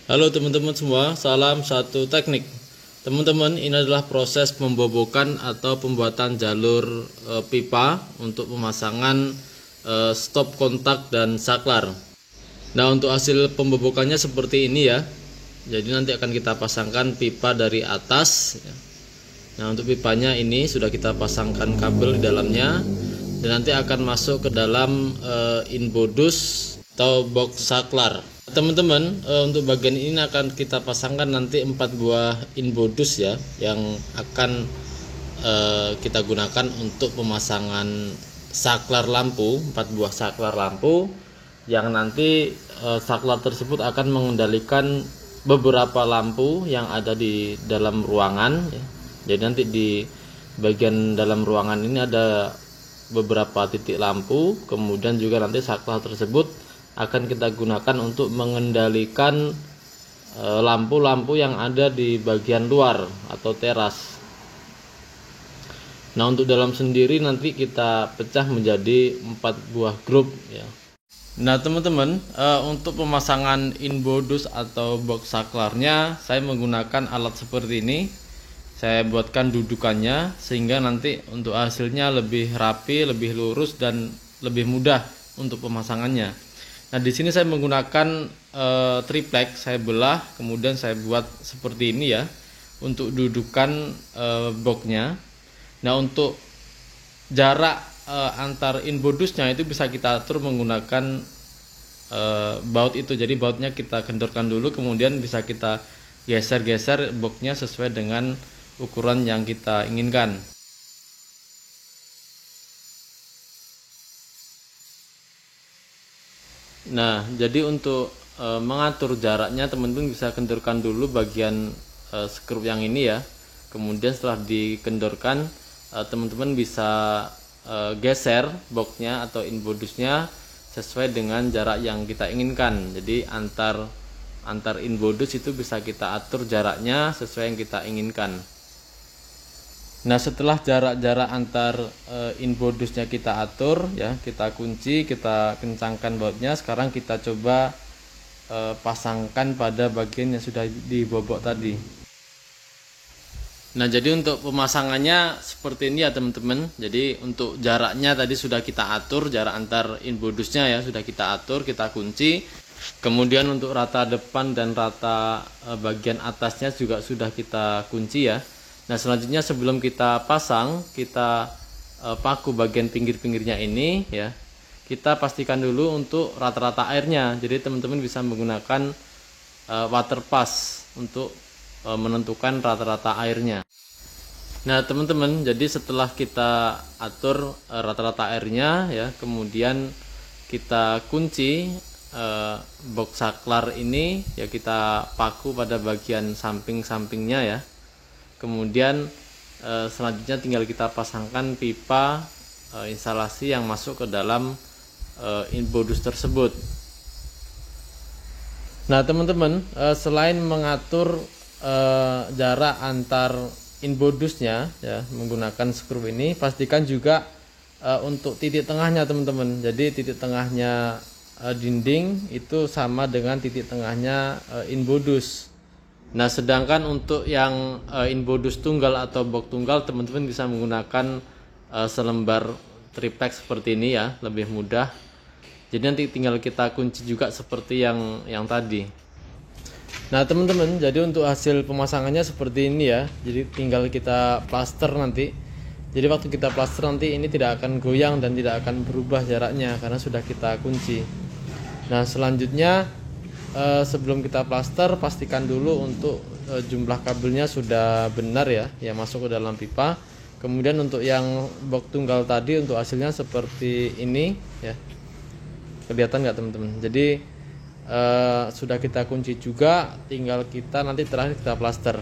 Halo teman-teman semua, salam satu teknik. Teman-teman, ini adalah proses pembobokan atau pembuatan jalur pipa untuk pemasangan stop kontak dan saklar. Nah, untuk hasil pembobokannya seperti ini ya. Jadi nanti akan kita pasangkan pipa dari atas. Nah, untuk pipanya ini sudah kita pasangkan kabel di dalamnya dan nanti akan masuk ke dalam inbodus atau box saklar. Teman-teman, untuk bagian ini akan kita pasangkan nanti 4 buah inbodus ya, yang akan kita gunakan untuk pemasangan saklar lampu, 4 buah saklar lampu yang nanti saklar tersebut akan mengendalikan beberapa lampu yang ada di dalam ruangan ya. Jadi nanti di bagian dalam ruangan ini ada beberapa titik lampu, kemudian juga nanti saklar tersebut akan kita gunakan untuk mengendalikan lampu-lampu yang ada di bagian luar atau teras. Nah, untuk dalam sendiri nanti kita pecah menjadi 4 buah grup ya. Nah teman-teman, untuk pemasangan inbodus atau box saklarnya saya menggunakan alat seperti ini. Saya buatkan dudukannya sehingga nanti untuk hasilnya lebih rapi, lebih lurus dan lebih mudah untuk pemasangannya. Nah, di sini saya menggunakan triplex, saya belah, kemudian saya buat seperti ini ya untuk dudukan boxnya. Nah, untuk jarak antar inbodusnya itu bisa kita atur menggunakan baut itu. Jadi bautnya kita kendorkan dulu, kemudian bisa kita geser-geser boxnya sesuai dengan ukuran yang kita inginkan. Nah, jadi untuk mengatur jaraknya teman-teman bisa kendorkan dulu bagian skrup yang ini ya. Kemudian setelah dikendorkan, teman-teman bisa geser boxnya atau inbodusnya sesuai dengan jarak yang kita inginkan. Jadi antar inbodus itu bisa kita atur jaraknya sesuai yang kita inginkan. Nah, setelah jarak-jarak antar inbodusnya kita atur ya, kita kunci, kita kencangkan bautnya. Sekarang kita coba pasangkan pada bagian yang sudah dibobok tadi. Nah, jadi untuk pemasangannya seperti ini ya teman-teman. Jadi untuk jaraknya tadi sudah kita atur, jarak antar inbodusnya ya sudah kita atur, kita kunci. Kemudian untuk rata depan dan rata bagian atasnya juga sudah kita kunci ya. Nah, selanjutnya sebelum kita pasang, kita paku bagian pinggir-pinggirnya ini ya. Kita pastikan dulu untuk rata-rata airnya. Jadi teman-teman bisa menggunakan water pass untuk menentukan rata-rata airnya. Nah, teman-teman, jadi setelah kita atur rata-rata airnya ya, kemudian kita kunci box saklar ini ya, kita paku pada bagian samping-sampingnya ya. Kemudian selanjutnya tinggal kita pasangkan pipa instalasi yang masuk ke dalam inbodus tersebut. Nah teman-teman, selain mengatur jarak antar inbodusnya ya menggunakan skrup ini, pastikan juga untuk titik tengahnya teman-teman. Jadi titik tengahnya dinding itu sama dengan titik tengahnya inbodus. Nah, sedangkan untuk yang inbodus tunggal atau box tunggal, teman-teman bisa menggunakan selembar triplex seperti ini ya, lebih mudah. Jadi nanti tinggal kita kunci juga seperti yang tadi. Nah, teman-teman, jadi untuk hasil pemasangannya seperti ini ya. Jadi tinggal kita plaster nanti. Jadi waktu kita plaster nanti ini tidak akan goyang dan tidak akan berubah jaraknya karena sudah kita kunci. Nah, selanjutnya sebelum kita plaster, pastikan dulu untuk jumlah kabelnya sudah benar ya, yang masuk ke dalam pipa. Kemudian untuk yang box tunggal tadi, untuk hasilnya seperti ini ya. Kelihatan nggak teman-teman? Jadi sudah kita kunci juga, tinggal kita nanti terakhir kita plaster.